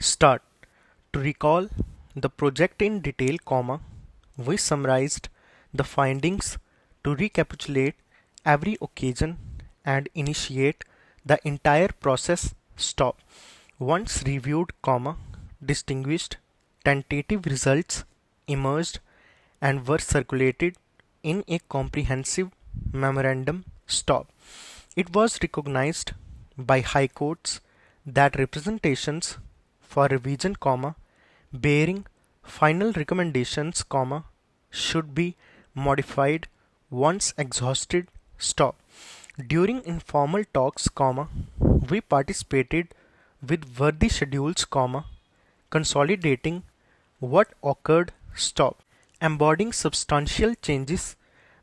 Start. To recall the project in detail, we summarized the findings to recapitulate every occasion and initiate the entire process. Stop. Once reviewed, distinguished tentative results emerged and were circulated in a comprehensive memorandum. Stop. It was recognized by high courts that representations for revision, bearing final recommendations, should be modified once exhausted. Stop. During informal talks, we participated with worthy schedules, consolidating what occurred. Stop. Embodying substantial changes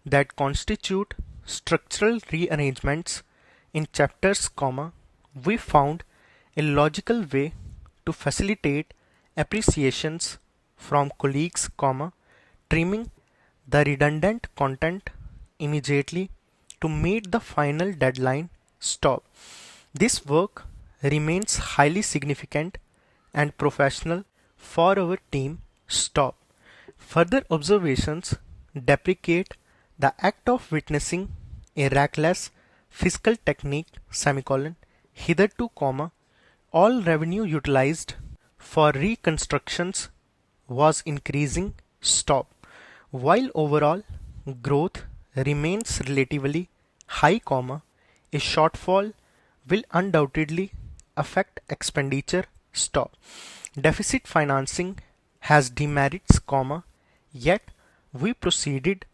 that constitute structural rearrangements in chapters, we found a logical way to facilitate appreciations from colleagues, trimming the redundant content immediately to meet the final deadline. Stop. This work remains highly significant and professional for our team. Stop. Further observations deprecate the act of witnessing a reckless fiscal technique, hitherto, all revenue utilized for reconstructions was increasing. Stop. While overall growth remains relatively high, a shortfall will undoubtedly affect expenditure. Stop. Deficit financing has demerits, yet we proceeded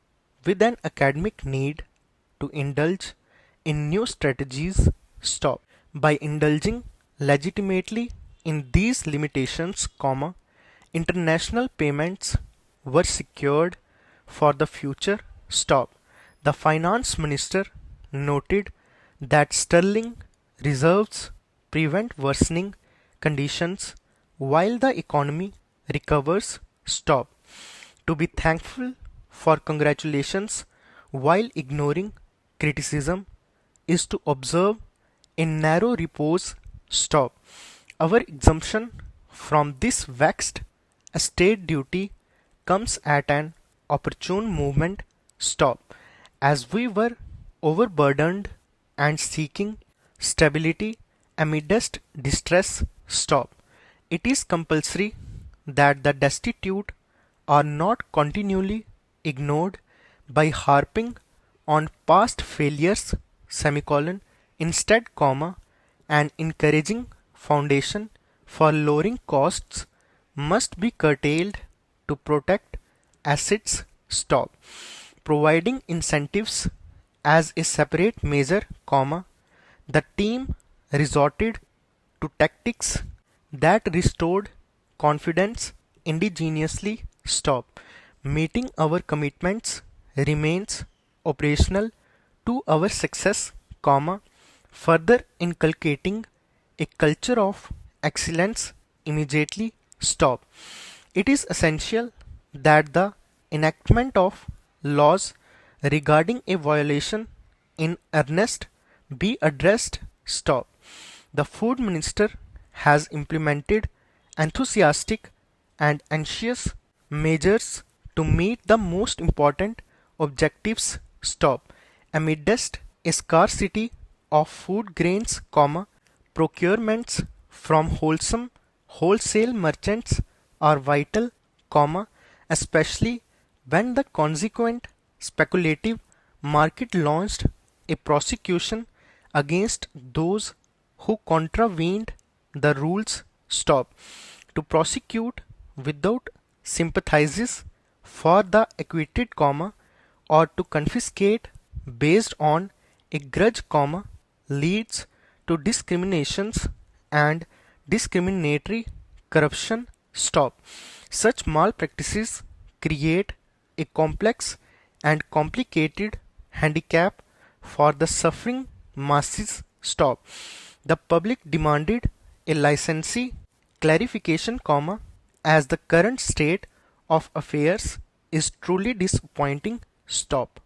with an academic need to indulge in new strategies. Stop. By indulging legitimately in these limitations, international payments were secured for the future. Stop. The finance minister noted that sterling reserves prevent worsening conditions while the economy recovers. Stop. To be thankful for congratulations while ignoring criticism is to observe a narrow repose. Stop. Our exemption from this vexed estate duty comes at an opportune moment. Stop. As we were overburdened and seeking stability amidst distress. Stop. It is compulsory that the destitute are not continually ignored by harping on past failures, instead, an encouraging foundation for lowering costs must be curtailed to protect assets. Stop. Providing incentives as a separate measure, the team resorted to tactics that restored confidence indigenously. Stop. Meeting our commitments remains operational to our success, further inculcating a culture of excellence immediately. Stop. It is essential that the enactment of laws regarding a violation in earnest be addressed. Stop. The food minister has implemented enthusiastic and anxious measures to meet the most important objectives. Stop. Amidst a scarcity of food grains, procurements from wholesale merchants are vital, especially when the consequent speculative market launched a prosecution against those who contravened the rules. Stop. To prosecute without sympathizes for the acquitted, or to confiscate based on a grudge, leads to discriminations and discriminatory corruption. Stop. Such malpractices create a complex and complicated handicap for the suffering masses. Stop. The public demanded a licensee clarification, as the current state of affairs is truly disappointing. Stop.